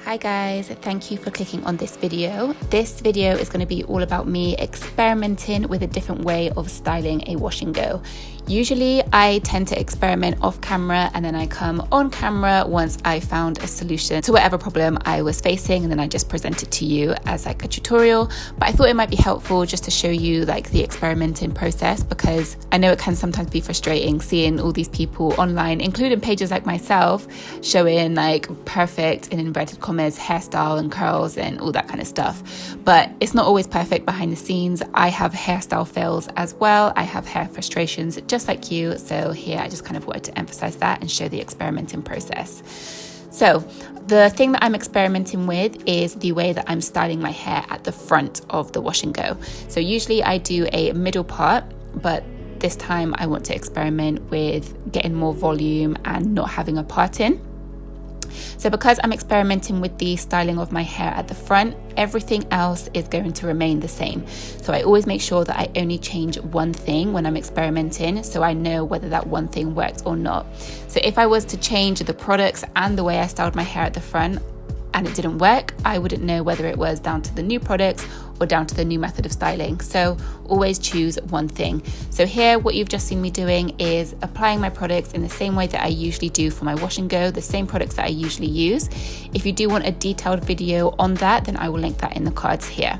Hi guys, thank you for clicking on this video. This video is going to be all about me experimenting with a different way of styling a wash and go. Usually I tend to experiment off camera and then I come on camera once I found a solution to whatever problem I was facing, and then I just present it to you as like a tutorial. But I thought it might be helpful just to show you like the experimenting process, because I know it can sometimes be frustrating seeing all these people online, including pages like myself, showing like perfect, in inverted commas, hairstyle and curls and all that kind of stuff. But it's not always perfect behind the scenes. I have hairstyle fails as well. I have hair frustrations just like you. So here I just kind of wanted to emphasize that and show the experimenting process. So the thing that I'm experimenting with is the way that I'm styling my hair at the front of the wash and go. So usually I do a middle part, but this time I want to experiment with getting more volume and not having a part-in. So because I'm experimenting with the styling of my hair at the front, everything else is going to remain the same. So I always make sure that I only change one thing when I'm experimenting, so I know whether that one thing works or not. So if I was to change the products and the way I styled my hair at the front and it didn't work, I wouldn't know whether it was down to the new products or down to the new method of styling. So always choose one thing. So here what you've just seen me doing is applying my products in the same way that I usually do for my wash and go, the same products that I usually use. If you do want a detailed video on that, then I will link that in the cards here.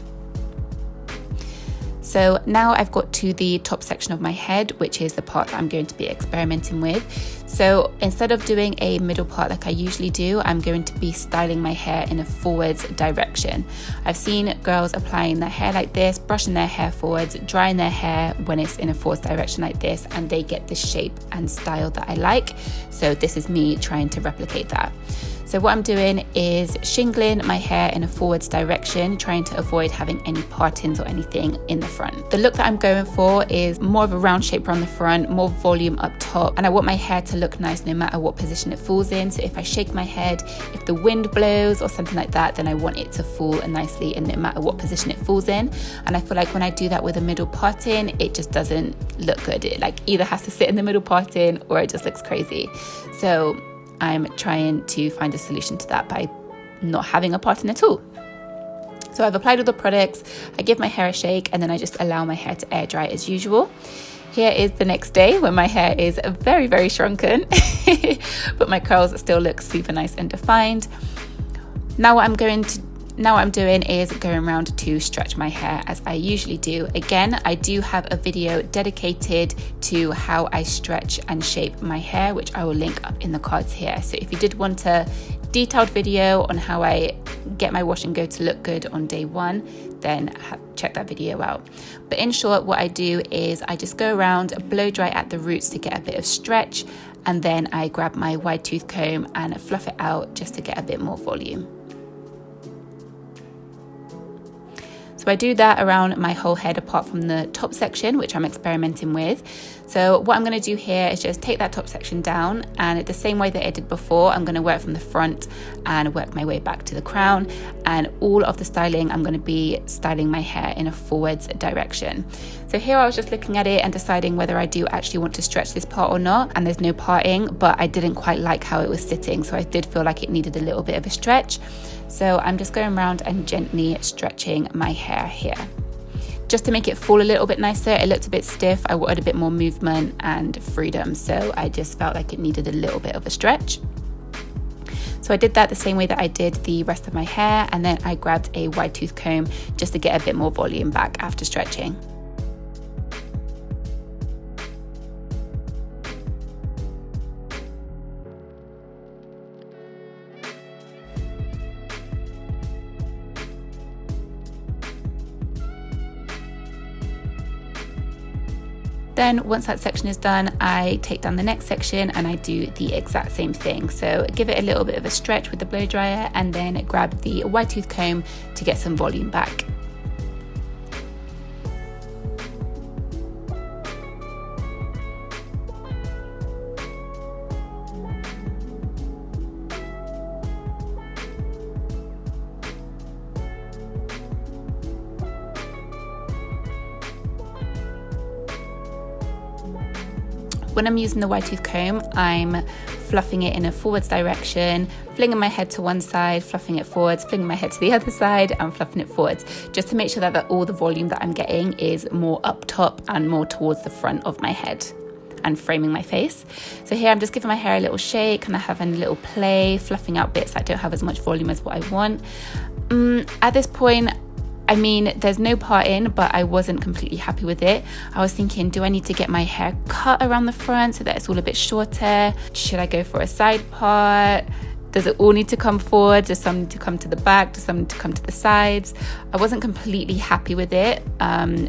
So now I've got to the top section of my head, which is the part that I'm going to be experimenting with. So instead of doing a middle part like I usually do, I'm going to be styling my hair in a forwards direction. I've seen girls applying their hair like this, brushing their hair forwards, drying their hair when it's in a forwards direction like this, and they get the shape and style that I like. So this is me trying to replicate that. So what I'm doing is shingling my hair in a forwards direction, trying to avoid having any part-ins or anything in the front. The look that I'm going for is more of a round shape around the front, more volume up top, and I want my hair to look nice no matter what position it falls in. So if I shake my head, if the wind blows or something like that, then I want it to fall nicely and no matter what position it falls in. And I feel like when I do that with a middle part-in, it just doesn't look good. It like either has to sit in the middle part-in or it just looks crazy. So I'm trying to find a solution to that by not having a part-in at all. So I've applied all the products, I give my hair a shake, and then I just allow my hair to air dry as usual. Here is the next day when my hair is very, very shrunken, but my curls still look super nice and defined. Now what I'm doing is going around to stretch my hair as I usually do. Again, I do have a video dedicated to how I stretch and shape my hair, which I will link up in the cards here. So if you did want a detailed video on how I get my wash and go to look good on day one, then check that video out. But in short, what I do is I just go around, blow dry at the roots to get a bit of stretch, and then I grab my wide tooth comb and fluff it out just to get a bit more volume. So I do that around my whole head apart from the top section, which I'm experimenting with. So what I'm going to do here is just take that top section down, and the same way that I did before, I'm going to work from the front and work my way back to the crown. And all of the styling, I'm going to be styling my hair in a forwards direction. So here I was just looking at it and deciding whether I do actually want to stretch this part or not. And there's no parting, but I didn't quite like how it was sitting. So I did feel like it needed a little bit of a stretch. So I'm just going around and gently stretching my hair here. Just to make it fall a little bit nicer, it looked a bit stiff. I wanted a bit more movement and freedom. So I just felt like it needed a little bit of a stretch. So I did that the same way that I did the rest of my hair. And then I grabbed a wide tooth comb just to get a bit more volume back after stretching. Then once that section is done, I take down the next section and I do the exact same thing. So give it a little bit of a stretch with the blow dryer and then grab the wide tooth comb to get some volume back. When I'm using the wide tooth comb, I'm fluffing it in a forwards direction, flinging my head to one side, fluffing it forwards, flinging my head to the other side and fluffing it forwards, just to make sure that all the volume that I'm getting is more up top and more towards the front of my head and framing my face. So here I'm just giving my hair a little shake and I'm having a little play, fluffing out bits that don't have as much volume as what I want. At this point, I mean, there's no part in, but I wasn't completely happy with it. I was thinking, do I need to get my hair cut around the front so that it's all a bit shorter? Should I go for a side part? Does it all need to come forward? Does some need to come to the back? Does some need to come to the sides? I wasn't completely happy with it.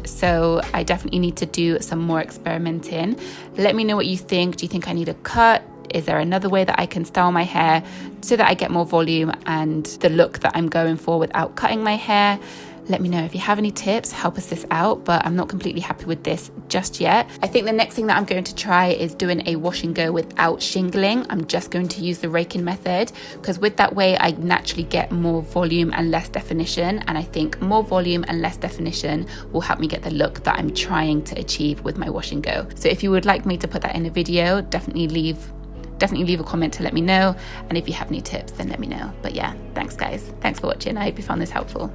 So I definitely need to do some more experimenting. Let me know what you think. Do you think I need a cut? Is there another way that I can style my hair so that I get more volume and the look that I'm going for without cutting my hair? Let me know if you have any tips, help us this out, but I'm not completely happy with this just yet. I think the next thing that I'm going to try is doing a wash and go without shingling. I'm just going to use the raking method because with that way I naturally get more volume and less definition, and I think more volume and less definition will help me get the look that I'm trying to achieve with my wash and go. So if you would like me to put that in a video, definitely leave a comment to let me know, and if you have any tips then let me know. But yeah, thanks guys, thanks for watching. I hope you found this helpful.